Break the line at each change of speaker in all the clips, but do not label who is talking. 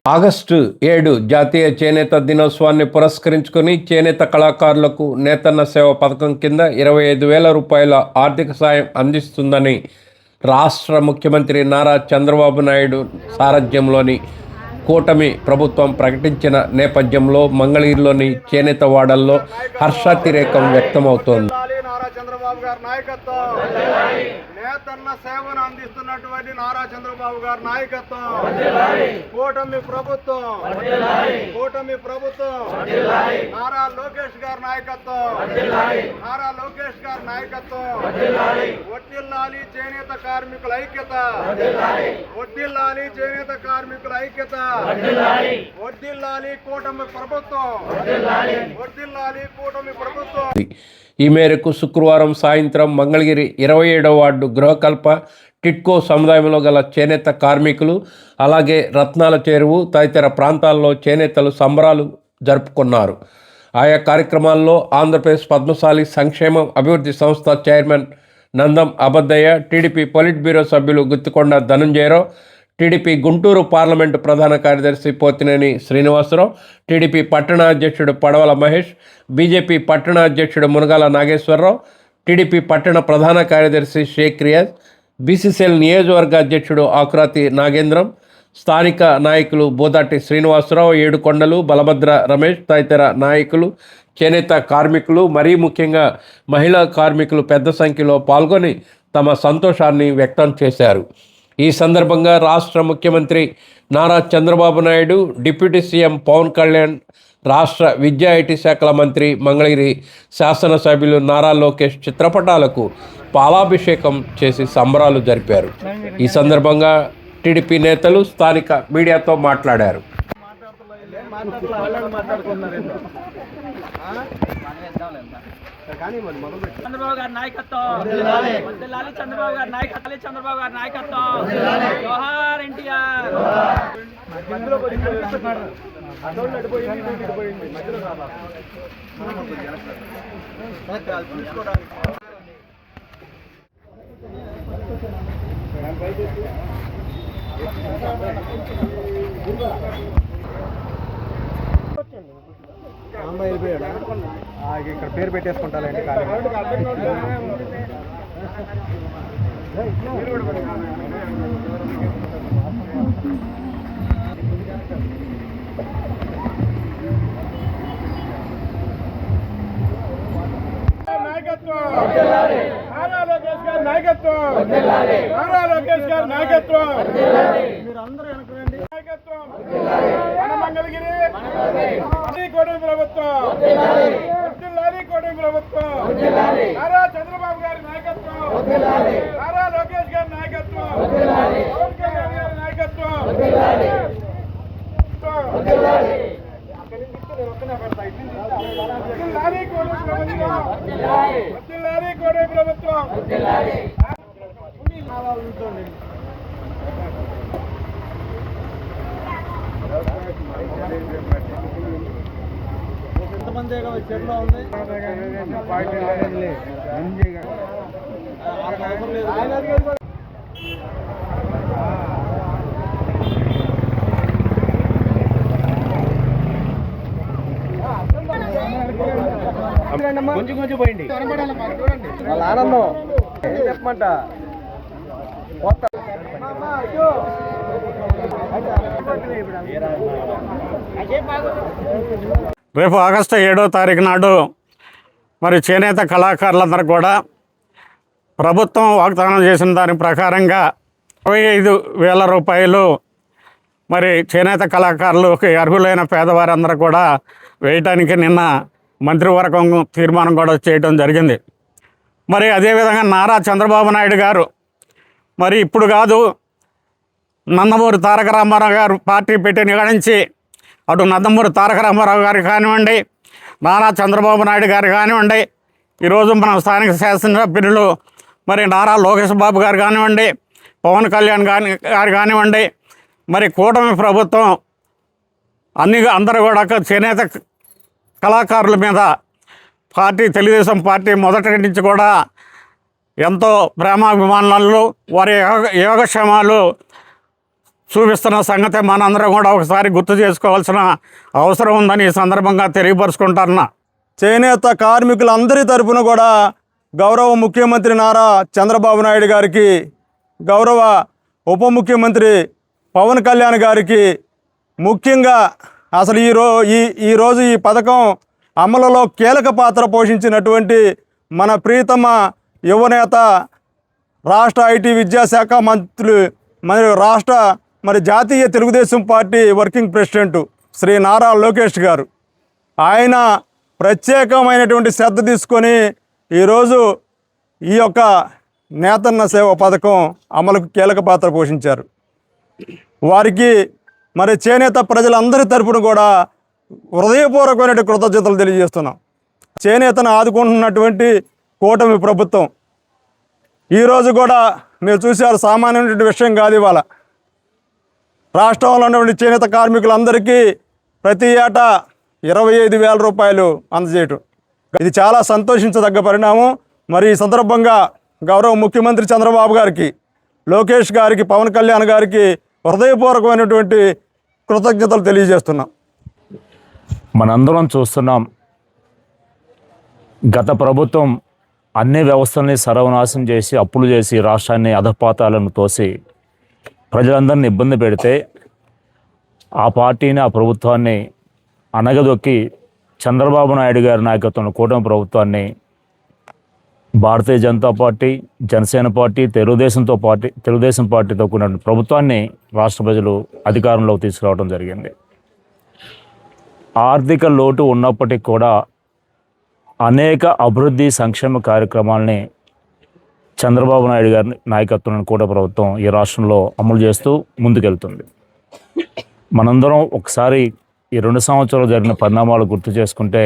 August 7 జాతీయ చేనేత దినోత్సవాన్ని పురస్కరించుకొని చేనేత కళాకారులకు నేతన్న సేవ పథకం కింద 25,000 రూపాయల ఆర్థిక సాయం అందిస్తుందని రాష్ట్ర ముఖ్యమంత్రి నారా చంద్రబాబు నాయుడు సారథ్యంలోని కూటమి ప్రభుత్వం ప్రకటించిన నేపథ్యంలో మంగళగిరిలోని చేనేత వాడల్లో హర్షాతిరేకం వ్యక్తమవుతోంది.
చంద్రబాబు గారి నాయకత్వం, నేతన్న సేవను అందిస్తున్నటువంటి నారా చంద్రబాబు గారి నాయకత్వం, కూటమి ప్రభుత్వం నారా లోకేష్ గారి నాయకత్వం, వర్ధిల్లాలి చేనేత కార్మికుల ఐక్యత, వర్ధిల్లాలి కూటమి ప్రభుత్వం.
ఈ మేరకు శుక్రవారం సాయంత్రం మంగళగిరి 27వ వార్డు గృహకల్ప టిట్కో సముదాయంలో గల చేనేత కార్మికులు, అలాగే రత్నాల చెరువు తదితర ప్రాంతాల్లో చేనేతలు సంబరాలు జరుపుకున్నారు. ఆయా కార్యక్రమాల్లో ఆంధ్రప్రదేశ్ పద్మశాలి సంక్షేమం అభివృద్ధి సంస్థ chairman Nandam Abaddayya, TDP politburo సభ్యులు గుత్తికొండ ధనంజయరావు, టీడీపీ గుంటూరు పార్లమెంటు ప్రధాన కార్యదర్శి పోతినేని శ్రీనివాసరావు, టీడీపీ పట్టణ అధ్యక్షుడు పడవల మహేష్, బీజేపీ పట్టణ అధ్యక్షుడు మునగాల నాగేశ్వరరావు, టీడీపీ పట్టణ ప్రధాన కార్యదర్శి షేక్ రియాజ్, బీసీసీఎల్ నియోజకవర్గ అధ్యక్షుడు ఆకురాతి నాగేంద్రం, స్థానిక నాయకులు బోదాటి శ్రీనివాసరావు, ఏడుకొండలు, బలభద్ర రమేష్ తదితర నాయకులు, చేనేత కార్మికులు, మరీ ముఖ్యంగా మహిళా కార్మికులు పెద్ద సంఖ్యలో పాల్గొని తమ సంతోషాన్ని వ్యక్తం చేశారు. ఈ సందర్భంగా రాష్ట్ర ముఖ్యమంత్రి నారా చంద్రబాబు నాయుడు, డిప్యూటీ సీఎం పవన్ కళ్యాణ్, రాష్ట్ర విద్యా ఐటీ శాఖల మంత్రి, మంగళగిరి శాసనసభ్యులు నారా లోకేష్ చిత్రపటాలకు పాలాభిషేకం చేసి సంబరాలు జరిపారు. ఈ సందర్భంగా టీడీపీ నేతలు స్థానిక మీడియాతో మాట్లాడారు.
చంద్రబాబు గారి నాయకత్వం, చంద్రబాబు గారి నాయకత్వం, జోహార్ ఎన్టీఆర్.
ఇక్కడ పేరు పెట్టేసుకుంటారండి. నాయకత్వం మీరు అందరూ వెనకరండి. నాయకత్వం మన మంగళగిరి కూటమి ప్రభుత్వం, నారా చంద్రబాబు గారి నాయకత్వం, నారా లోకేష్ గారి నాయకత్వం, పవన్ కళ్యాణ్ గారి నాయకత్వం, కూటమి ప్రభుత్వం. ఎంతమంది చెరువులో ఉంది కొంచెం కొంచెం పోయింది వాళ్ళ ఆనందం ఏం చెప్పమంట.
రేపు ఆగస్టు 7వ తారీఖు నాడు మరి చేనేత కళాకారులందరూ కూడా ప్రభుత్వం వాగ్దానం చేసిన దాని ప్రకారంగా 25,000 రూపాయలు మరి చేనేత కళాకారులకి అర్హులైన పేదవారందరూ కూడా వేయటానికి నిన్న మంత్రివర్గం తీర్మానం కూడా చేయడం జరిగింది. మరి అదేవిధంగా నారా చంద్రబాబు నాయుడు గారు మరి ఇప్పుడు కాదు, నందమూరి తారక రామారావు గారు పార్టీ పెట్టిన నుంచి అటు నందమూరి తారక రామారావు గారు కానివ్వండి, నారా చంద్రబాబు నాయుడు గారు కానివ్వండి, ఈరోజు మన స్థానిక శాసనసభ్యులు మరి నారా లోకేష్ బాబు గారు కానివ్వండి, పవన్ కళ్యాణ్ గారు కానివ్వండి, మరి కూటమి ప్రభుత్వం అందరూ కూడా చేనేత కళాకారుల మీద పార్టీ తెలుగుదేశం పార్టీ మొదటి నుంచి కూడా ఎంతో ప్రేమాభిమానాలు వారి యోగక్షేమాలు చూపిస్తున్న సంగతి మనందరం కూడా ఒకసారి గుర్తు చేసుకోవాల్సిన అవసరం ఉందని ఈ సందర్భంగా తెలియపరుచుకుంటున్నా.
చేనేత కార్మికులందరి తరపున కూడా గౌరవ ముఖ్యమంత్రి నారా చంద్రబాబు నాయుడు గారికి, గౌరవ ఉప ముఖ్యమంత్రి పవన్ కళ్యాణ్ గారికి, ముఖ్యంగా అసలు ఈరోజు ఈ పథకం అమలులో కీలక పాత్ర పోషించినటువంటి మన ప్రీతమ యువనేత, రాష్ట్ర ఐటీ విద్యాశాఖ మంత్రులు మరియు జాతీయ Telugu Desam party working president Shri Nara Lokesh గారు, ఆయన ప్రత్యేకమైనటువంటి శ్రద్ధ తీసుకొని ఈరోజు ఈ యొక్క నేతన్న సేవ పథకం అమలుకు కీలక పాత్ర పోషించారు. వారికి మరి చేనేత ప్రజలందరి తరపున కూడా హృదయపూర్వకమైన కృతజ్ఞతలు తెలియజేస్తున్నాం. చేనేతను ఆదుకుంటున్నటువంటి కూటమి ప్రభుత్వం ఈరోజు కూడా మీరు చూశారు, సామాన్యమైనటువంటి విషయం కాదు. ఇవాళ రాష్ట్రంలో ఉన్నటువంటి చేనేత కార్మికులందరికీ ప్రతి ఏటా 25,000 రూపాయలు అందజేయటం, ఇది చాలా సంతోషించదగ్గ పరిణామం. మరి ఈ సందర్భంగా గౌరవ ముఖ్యమంత్రి చంద్రబాబు గారికి, లోకేష్ గారికి, పవన్ కళ్యాణ్ గారికి హృదయపూర్వకమైనటువంటి కృతజ్ఞతలు తెలియజేస్తున్నాం.
మనందరం చూస్తున్నాం, గత ప్రభుత్వం అన్ని వ్యవస్థల్ని సర్వనాశనం చేసి, అప్పులు చేసి, రాష్ట్రాన్ని అధపాతాలను తోసి ప్రజలందరినీ ఇబ్బంది పెడితే ఆ పార్టీని, ఆ ప్రభుత్వాన్ని అనగదొక్కి చంద్రబాబు నాయుడు గారి నాయకత్వంలో కూటమి ప్రభుత్వాన్ని భారతీయ జనతా పార్టీ, జనసేన పార్టీ, తెలుగుదేశం పార్టీతో కూడిన ప్రభుత్వాన్ని రాష్ట్ర ప్రజలు అధికారంలోకి తీసుకురావడం జరిగింది. ఆర్థిక లోటు ఉన్నప్పటికీ కూడా అనేక అభివృద్ధి సంక్షేమ కార్యక్రమాలని చంద్రబాబు నాయుడు గారి నాయకత్వంలో కూడా ప్రభుత్వం ఈ రాష్ట్రంలో అమలు చేస్తూ ముందుకెళ్తుంది. మనందరం ఒకసారి ఈ 2 సంవత్సరాలు జరిగిన పరిణామాలు గుర్తు చేసుకుంటే,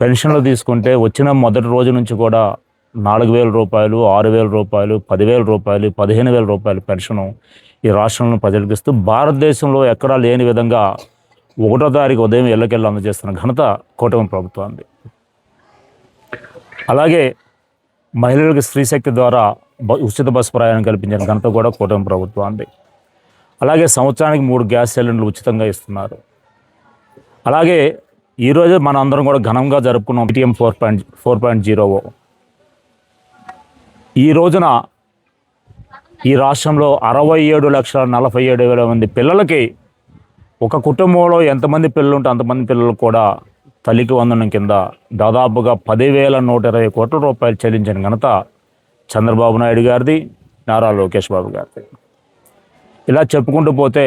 పెన్షన్లు తీసుకుంటే వచ్చిన మొదటి రోజు నుంచి కూడా 4,000 రూపాయలు, 6,000 రూపాయలు, 10,000 రూపాయలు, 15,000 రూపాయలు పెన్షను ఈ రాష్ట్రంలో ప్రజలకు ఇస్తూ భారతదేశంలో ఎక్కడా లేని విధంగా 1వ తారీఖు ఉదయం ఇళ్ళకెళ్ళి అందజేస్తున్న ఘనత కూటమి ప్రభుత్వాన్ని. అలాగే మహిళలకు స్త్రీశక్తి ద్వారా ఉచిత బస్సు ప్రయాణం కల్పించిన ఘనత కూడా కూటమి ప్రభుత్వాన్ని. అలాగే సంవత్సరానికి 3 గ్యాస్ సిలిండర్లు ఉచితంగా ఇస్తున్నారు. అలాగే ఈరోజు మన అందరం కూడా ఘనంగా జరుపుకున్నాం PTM 4.0. ఈ రోజున ఈ రాష్ట్రంలో 67,47,000 మంది పిల్లలకి, ఒక కుటుంబంలో ఎంతమంది పిల్లలు ఉంటే అంతమంది పిల్లలు కూడా తల్లికి వందనం కింద దాదాపుగా 10,120 కోట్ల రూపాయలు చెల్లించిన ఘనత చంద్రబాబు నాయుడు గారిది, నారా లోకేష్ బాబు గారిది. ఇలా చెప్పుకుంటూ పోతే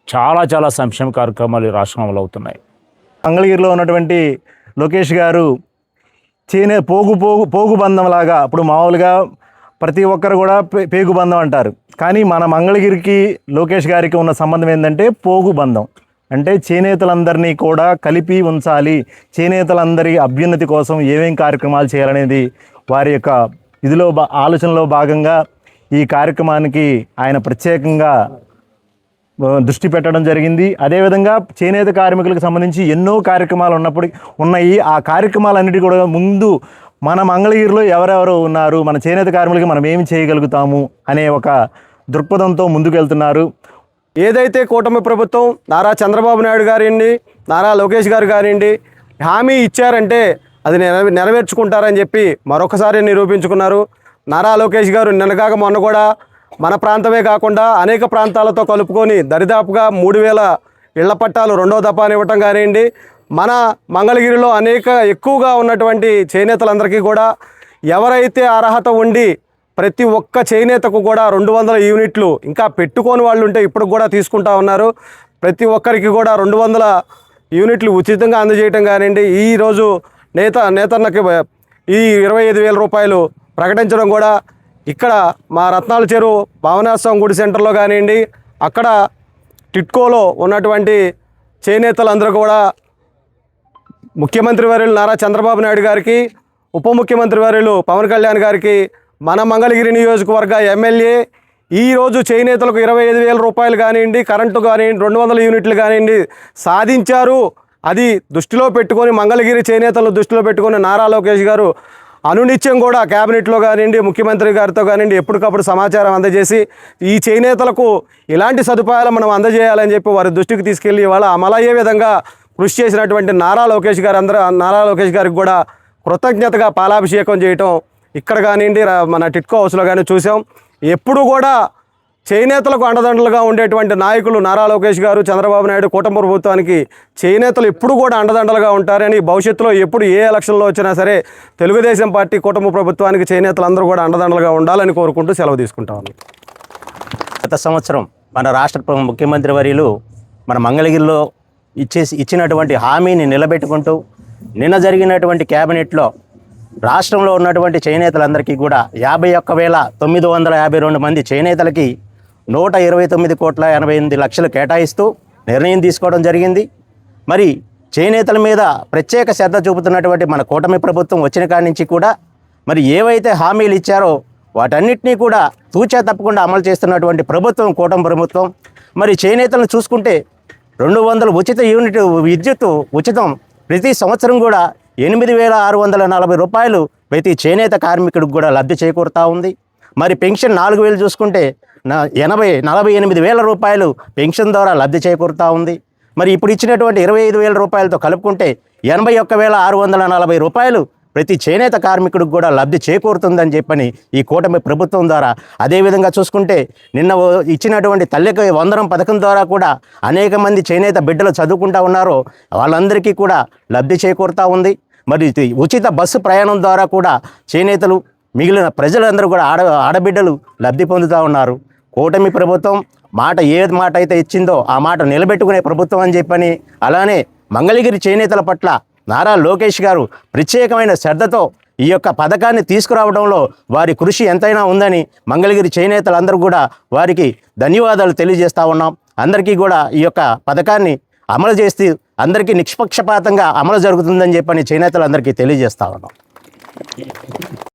చాలా సంక్షేమ కార్యక్రమాలు ఈ రాష్ట్రంలో అమలు అవుతున్నాయి.
మంగళగిరిలో ఉన్నటువంటి లోకేష్ గారు పోగు బంధం లాగా, ఇప్పుడు మామూలుగా ప్రతి ఒక్కరు కూడా పేగు బంధం అంటారు, కానీ మన మంగళగిరికి లోకేష్ గారికి ఉన్న సంబంధం ఏంటంటే పోగు బంధం. అంటే చేనేతలందరినీ కూడా కలిపి ఉంచాలి, చేనేతలందరి అభ్యున్నతి కోసం ఏమేం కార్యక్రమాలు చేయాలనేది వారి యొక్క ఆలోచనలో భాగంగా ఈ కార్యక్రమానికి ఆయన ప్రత్యేకంగా దృష్టి పెట్టడం జరిగింది. అదేవిధంగా చేనేత కార్మికులకు సంబంధించి ఎన్నో కార్యక్రమాలు ఉన్నాయి. ఆ కార్యక్రమాలన్నిటి కూడా ముందు మన మంగళగిరిలో ఎవరెవరు ఉన్నారు, మన చేనేత కార్మికులకి మనం ఏమి చేయగలుగుతాము అనే ఒక దృక్పథంతో ముందుకెళ్తున్నారు.
ఏదైతే కూటమి ప్రభుత్వం నారా చంద్రబాబు నాయుడు గారిని, నారా లోకేష్ గారు గారిని హామీ ఇచ్చారంటే అది నెరవేర్చుకుంటారని చెప్పి మరొకసారి నిరూపించుకున్నారు. నారా లోకేష్ గారు నిన్నగాక మొన్న కూడా మన ప్రాంతమే కాకుండా అనేక ప్రాంతాలతో కలుపుకొని దరిదాపుగా 3,000 ఇళ్ల పట్టాలు 2వ దఫాని ఇవ్వటం కానివ్వండి, మన మంగళగిరిలో ఎక్కువగా ఉన్నటువంటి చేనేతలందరికీ కూడా ఎవరైతే అర్హత ఉండి ప్రతి ఒక్క చేనేతకు కూడా 200 యూనిట్లు ఇంకా పెట్టుకోని వాళ్ళు ఉంటే ఇప్పుడు కూడా తీసుకుంటా ఉన్నారు. ప్రతి ఒక్కరికి కూడా 200 యూనిట్లు ఉచితంగా అందజేయటం కానివ్వండి, ఈరోజు నేతన్నకి ఈ 25,000 రూపాయలు ప్రకటించడం కూడా ఇక్కడ మా రత్నాల చెరువు భావనాస్వామి గుడి సెంటర్లో కానివ్వండి, అక్కడ టిట్కోలో ఉన్నటువంటి చేనేతలందరూ కూడా ముఖ్యమంత్రి వర్యులు నారా చంద్రబాబు నాయుడు గారికి, ఉప ముఖ్యమంత్రి వర్యులు పవన్ కళ్యాణ్ గారికి, మన మంగళగిరి నియోజకవర్గ ఎమ్మెల్యే ఈరోజు చేనేతలకు 25,000 రూపాయలు కానివ్వండి, కరెంటు కానివ్వండి, 200 యూనిట్లు కానివ్వండి సాధించారు. అది దృష్టిలో పెట్టుకొని, మంగళగిరి చేనేతలను దృష్టిలో పెట్టుకొని నారా లోకేష్ గారు అనునిత్యం కూడా క్యాబినెట్లో కానివ్వండి, ముఖ్యమంత్రి గారితో కానివ్వండి ఎప్పటికప్పుడు సమాచారం అందజేసి ఈ చేనేతలకు ఇలాంటి సదుపాయాలు మనం అందజేయాలని చెప్పి వారి దృష్టికి తీసుకెళ్ళి ఇవాళ అమలయ్యే విధంగా కృషి చేసినటువంటి నారా లోకేష్ గారికి కూడా కృతజ్ఞతగా పాలాభిషేకం చేయటం ఇక్కడ కానివ్వండి మన టిట్కో హౌస్లో కానీ చూసాం. ఎప్పుడు కూడా చేనేతలకు అండదండలుగా ఉండేటువంటి నాయకులు నారా లోకేష్ గారు, చంద్రబాబు నాయుడు కుటుంబ ప్రభుత్వానికి చేనేతలు ఎప్పుడు కూడా అండదండలుగా ఉంటారని, భవిష్యత్తులో ఎప్పుడు ఏ ఎలక్షన్లో వచ్చినా సరే తెలుగుదేశం పార్టీ కుటుంబ ప్రభుత్వానికి చేనేతలు అందరూ కూడా అండదండలుగా ఉండాలని కోరుకుంటూ సెలవు తీసుకుంటామని.
గత సంవత్సరం మన రాష్ట్ర ముఖ్యమంత్రి వర్యులు మన మంగళగిరిలో ఇచ్చినటువంటి హామీని నిలబెట్టుకుంటూ నిన్న జరిగినటువంటి క్యాబినెట్లో రాష్ట్రంలో ఉన్నటువంటి చేనేతలందరికీ కూడా 51,952 మంది చేనేతలకి 129,88,00,000 కేటాయిస్తూ నిర్ణయం తీసుకోవడం జరిగింది. మరి చేనేతల మీద ప్రత్యేక శ్రద్ధ చూపుతున్నటువంటి మన కూటమి ప్రభుత్వం వచ్చిన కాడి నుంచి కూడా మరి ఏవైతే హామీలు ఇచ్చారో వాటన్నిటినీ కూడా తూచా తప్పకుండా అమలు చేస్తున్నటువంటి ప్రభుత్వం కూటమి ప్రభుత్వం. మరి చేనేతలను చూసుకుంటే 200 ఉచిత యూనిట్ విద్యుత్ ఉచితం ప్రతి సంవత్సరం కూడా 8,640 రూపాయలు ప్రతి చేనేత కార్మికుడికి కూడా లబ్ధి చేకూరుతూ ఉంది. మరి పెన్షన్ 4,000 చూసుకుంటే 48,000 రూపాయలు పెన్షన్ ద్వారా లబ్ధి చేకూరుతూ ఉంది. మరి ఇప్పుడు ఇచ్చినటువంటి 25,000 రూపాయలతో కలుపుకుంటే 81,640 రూపాయలు ప్రతి చేనేత కార్మికుడికి కూడా లబ్ధి చేకూరుతుందని చెప్పని ఈ కూటమి ప్రభుత్వం ద్వారా. అదేవిధంగా చూసుకుంటే నిన్న ఇచ్చినటువంటి తల్లికి వందనం పథకం ద్వారా కూడా అనేక మంది చేనేత బిడ్డలు చదువుకుంటూ ఉన్నారో వాళ్ళందరికీ కూడా లబ్ధి చేకూరుతూ ఉంది. మరి ఉచిత బస్సు ప్రయాణం ద్వారా కూడా చేనేతలు మిగిలిన ప్రజలందరూ కూడా ఆడబిడ్డలు లబ్ధి పొందుతూ ఉన్నారు. కూటమి ప్రభుత్వం ఏ మాట అయితే ఇచ్చిందో ఆ మాట నిలబెట్టుకునే ప్రభుత్వం అని చెప్పని, అలానే మంగళగిరి చేనేతల పట్ల నారా లోకేష్ గారు ప్రత్యేకమైన శ్రద్ధతో ఈ యొక్క పథకాన్ని తీసుకురావడంలో వారి కృషి ఎంతైనా ఉందని మంగళగిరి చేనేతలందరూ కూడా వారికి ధన్యవాదాలు తెలియజేస్తూ ఉన్నాం. అందరికీ కూడా ఈ యొక్క పథకాన్ని అమలు చేస్తూ అందరికీ నిష్పక్షపాతంగా అమలు జరుగుతుందని చెప్పని చేనేతలందరికీ తెలియజేస్తూ ఉన్నాం.